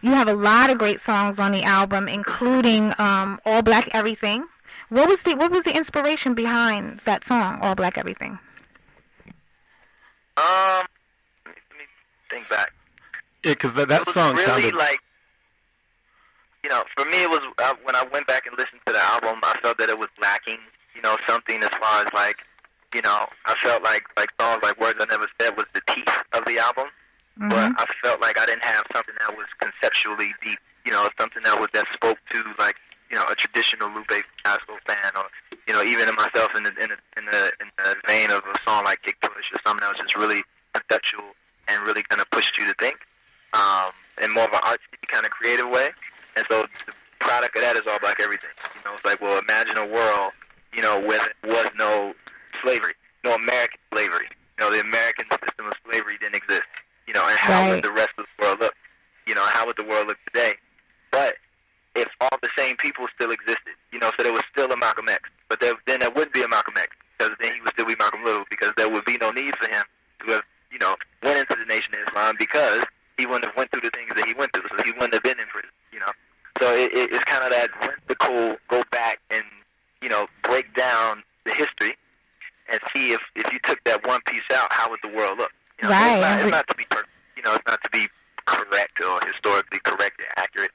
You have a lot of great songs on the album, including All Black Everything. What was the inspiration behind that song, All Black Everything? Let me think back. Yeah, because that song really sounded like, for me it was when I went back and listened to the album, I felt that it was lacking, something as far as like, I felt like songs like Words I Never Said was the teeth of the album, but I felt like I didn't have something that was conceptually deep, something that spoke to like, a traditional Lupe Fiasco fan, or even in myself in the vein of a song like Kick Push, or something that was just really conceptual and really kind of pushed you to think, in more of an artsy kind of creative way. And so the product of that is All Black Everything. It's like, well, imagine a world, where there was no slavery, no American slavery. The American system of slavery didn't exist. And how would the rest of the world look? How would the world look today? But if all the same people still existed, so there was still a Malcolm X, but then there wouldn't be a Malcolm X, because then he would still be Malcolm Little, because there would be no need for him to have, went into the Nation of Islam, because he wouldn't have went through the things that he went through, so he wouldn't have been in prison, So it's kind of that whimsical go back and, break down the history and see if you took that one piece out, how would the world look? Right. It's not to be perfect, it's not to be correct or historically correct and accurate,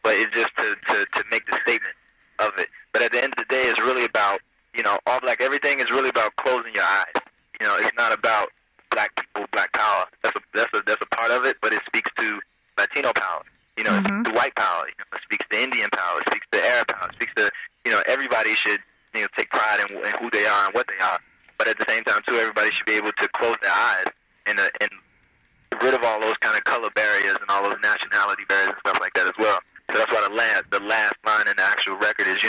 but it's just to make the statement of it. But at the end of the day, it's really about, All Black Everything is really about closing your eyes. It's not about black people, black power. That's a part of it, but it speaks to Latino power. It speaks to white power. It speaks to Indian power. It speaks to Arab power. It speaks to, everybody should, take pride in who they are and what they are. But at the same time, too, everybody should be able to close their eyes and get rid of all those kind of color barriers and all those nationality barriers and stuff like that as well. So that's why the last line in the actual record is,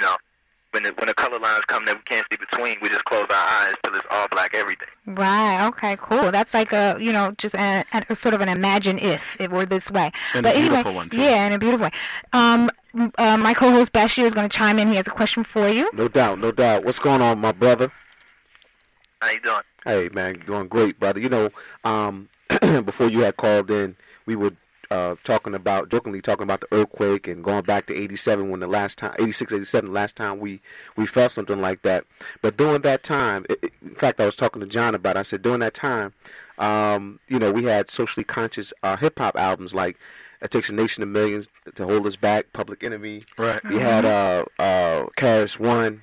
when the color lines come that we can't see between, we just close our eyes till it's all black everything. Right. Okay. Cool. That's like a just a sort of an imagine if it were this way. And but a beautiful anyway, one too. Yeah, in a beautiful way. My co-host Bashir is going to chime in. He has a question for you. No doubt. What's going on, my brother? How you doing? Hey, man, doing great, brother. Before you had called in, we were jokingly talking about the earthquake and going back to 87 when the last time, 86, 87, last time we felt something like that. But during that time, in fact, I was talking to John about it. I said during that time, we had socially conscious hip-hop albums like It Takes a Nation of Millions to Hold Us Back, Public Enemy. Right. We had Karis One,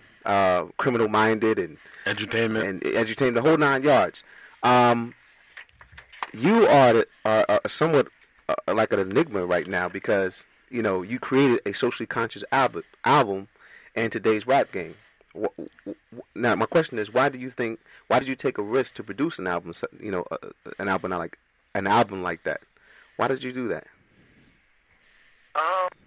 Criminal Minded, and Edutainment, the whole 9 yards. You are somewhat like an enigma right now because you created a socially conscious album in today's rap game. Now my question is, why did you take a risk to produce an album? An album like that. Why did you do that?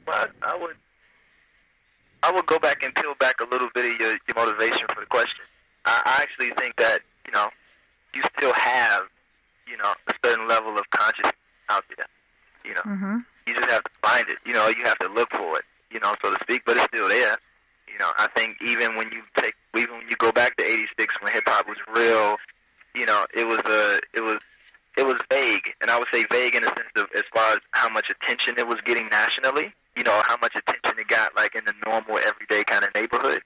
Well, I would go back and peel back a little bit of your motivation for the question. I actually think that you still have a certain level of consciousness out there. You just have to find it. You have to look for it. So to speak. But it's still there. I think even when you go back to '86 when hip hop was real, it was vague, and I would say vague in the sense of as far as how much attention it was getting nationally. How much attention it got like in the normal everyday kind of neighborhood.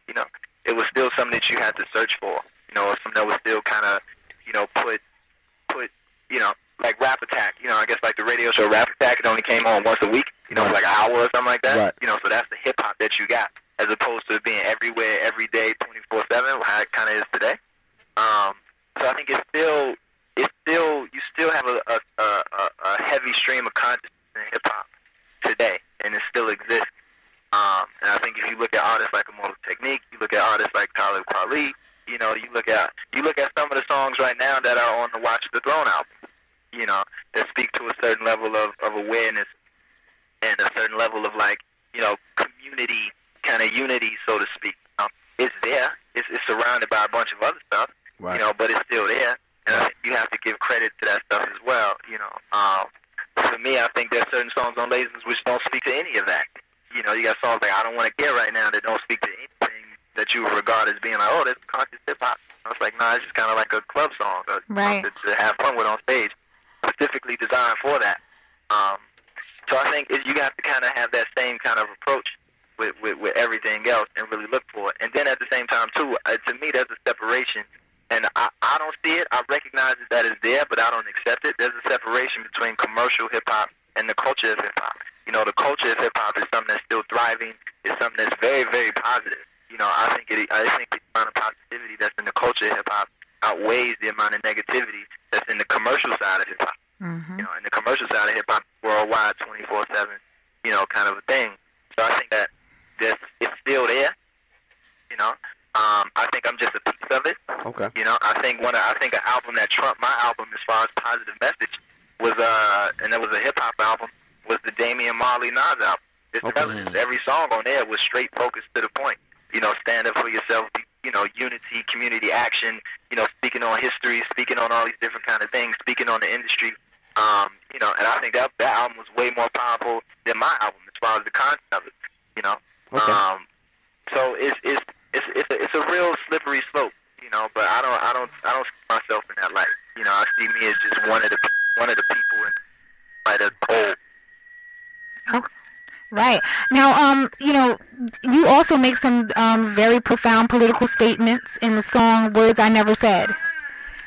It was still something that you had to search for. Or something that was still kind of put like Rap Attack, I guess like the radio show Rap Attack, it only came on once a week, like an hour or something like that. Right. So that's the hip hop that you got, as opposed to it being everywhere, every day, 24/7, how it kind of is today. So I think you still have a heavy stream of consciousness in hip hop today, and it still exists. And I think if you look at artists like Immortal Technique, you look at artists like Talib Kweli, you look at some of the songs right now that are on the Watch the Throne album, that speak to a certain level of awareness and a certain level of community kind of unity, so to speak. It's there. It's surrounded by a bunch of other stuff, right. But it's still there. And I think you have to give credit to that stuff as well, For me, I think there's certain songs on Lasers which don't speak to any of that. You got songs like I Don't Want to Get Right Now that don't speak to anything that you regard as being like, oh, that's conscious hip-hop. It's like, nah, it's just kind of like a club song, to have fun with on stage, specifically designed for that. So I think you have to kind of have that same kind of approach with everything else and really look for it. And then at the same time, too, to me, there's a separation. And I don't see it. I recognize that it's there, but I don't accept it. There's a separation between commercial hip-hop and the culture of hip-hop. You know, the culture of hip-hop is something that's still thriving. It's something that's very, very positive. You know, I think the amount of positivity that's in the culture of hip-hop outweighs the amount of negativity that's in the commercial side of hip-hop. Mm-hmm. You know, and the commercial side of hip-hop, worldwide, 24/7, you know, kind of a thing. So I think that it's still there. You know, I think I'm just a piece of it. Okay. You know, I think an album that trumped my album as far as positive message was and it was a hip hop album, was the Damian Marley Nas album. Every song on there was straight focused to the point. You know, stand up for yourself. You know, unity, community action. You know, speaking on history, speaking on all these different kind of things, speaking on the industry. You know, and I think that album was way more powerful than my album as far as the content of it. You know, okay. So it's a real slippery slope. You know, but I don't see myself in that light. You know, I see me as just one of the people in light of the whole. Okay. Right. Now, you know, you also make some very profound political statements in the song Words I Never Said,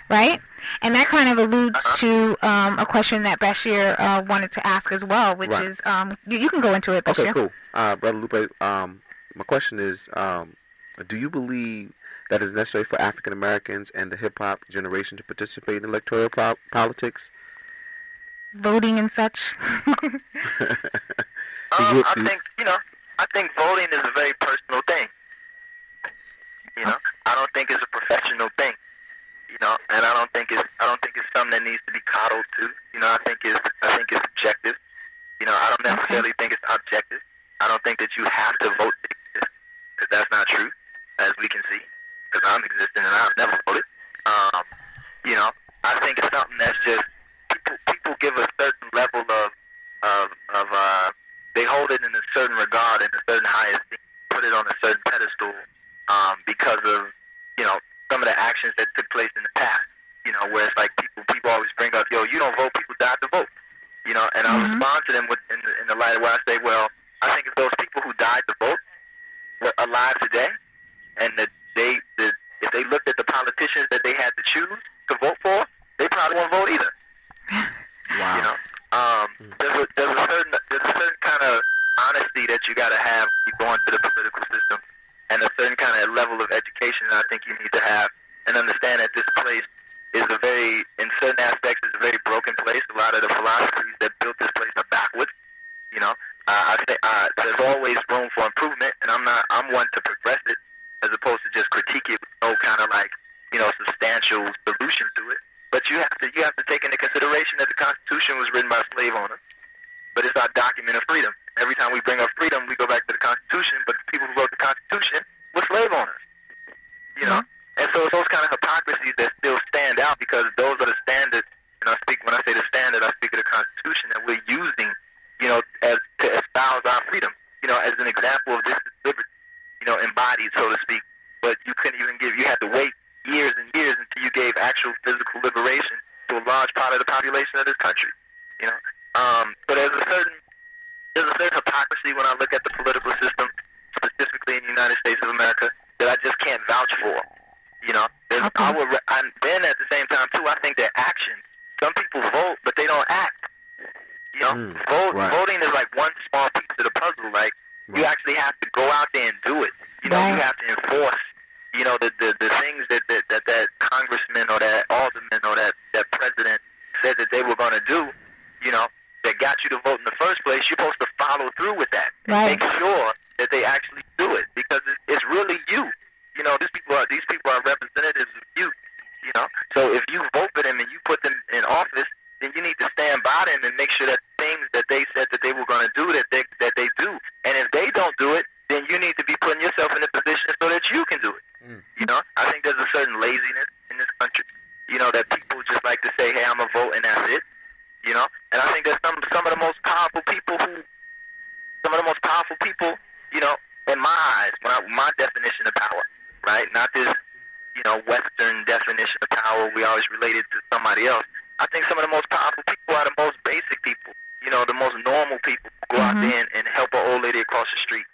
right? And that kind of alludes to a question that Bashir wanted to ask as well, which is, you can go into it, Bashir. Okay, cool. Brother Lupe, my question is, do you believe that it's necessary for African Americans and the hip-hop generation to participate in electoral politics? Voting and such? I think voting is a very personal thing. You know, I don't think it's a professional thing. You know, and I don't think it's something that needs to be coddled to. You know, I think it's objective. You know, I don't necessarily think it's objective. I don't think that you have to vote to exist, because that's not true, as we can see. Because I'm existing and I've never voted. You know, I think it's something that's just people give a certain level of they hold it in a certain regard, in a certain high esteem, put it on a certain pedestal, because of, you know, some of the actions that took place in the past. You know, where it's like people always bring up, yo, you don't vote, people died to vote. You know, and I respond to them in the light of where I say, well, I think if those people who died to vote were alive today, and that if they looked at the politicians that they had to choose to vote for, they probably won't vote either. Wow. You know, there's a certain kind of honesty that you got to have when you go into the political system, and a certain kind of level of education that I think you need to have, and understand that this place is in certain aspects, is a very broken place. A lot of the philosophies that built this place are backwards. You know, I think there's always room for improvement, and I'm one to progress it, as opposed to just critique it with no kind of like, you know, substantial solution to it. But you have to take into consideration that the Constitution was written by slave owners, but it's our document of freedom. Every time we bring up freedom, we go back to the Constitution, but the people who wrote the Constitution were slave owners. You know, and so it's those kind of hypocrisies that still stand out, because those are the standards. And when I say the standard, I speak of the Constitution that we're using, you know, as to espouse our freedom. You know, as an example of this liberty, you know, embodied, so to speak. But you couldn't even you had to wait years and years until you gave actual physical liberation to a large part of the population of this country. You know, but there's a certain hypocrisy when I look at the political system, specifically in the United States of America, that I just can't vouch for. You know, then at the same time too, I think their actions. Some people vote, but they don't act. You know, voting is like one small piece of the puzzle. Like, you actually have to go out there and do it. You know, you have to enforce, you know, the things that congressman or that alderman or that president said that they were going to do, you know, that got you to vote in the first place. You're supposed to follow through with that and make sure that they actually do it, because it's really you. You know, these people are representatives of you. You know, so if you vote for them and you put them in office, then you need to stand by them and make sure that things that they said that they were going to do, that they do. And if they don't do it, then you need to be putting yourself in a position so that you can do it. You know, I think there's a certain laziness in this country, you know, that people just like to say, hey, I'm going to vote and that's it. You know, and I think there's some of the most powerful people, you know, in my eyes, my definition of power, right? Not this, you know, Western definition of power we always related to somebody else. I think some of the most powerful people are the most basic people. You the most normal people go out there and help an old lady across the street.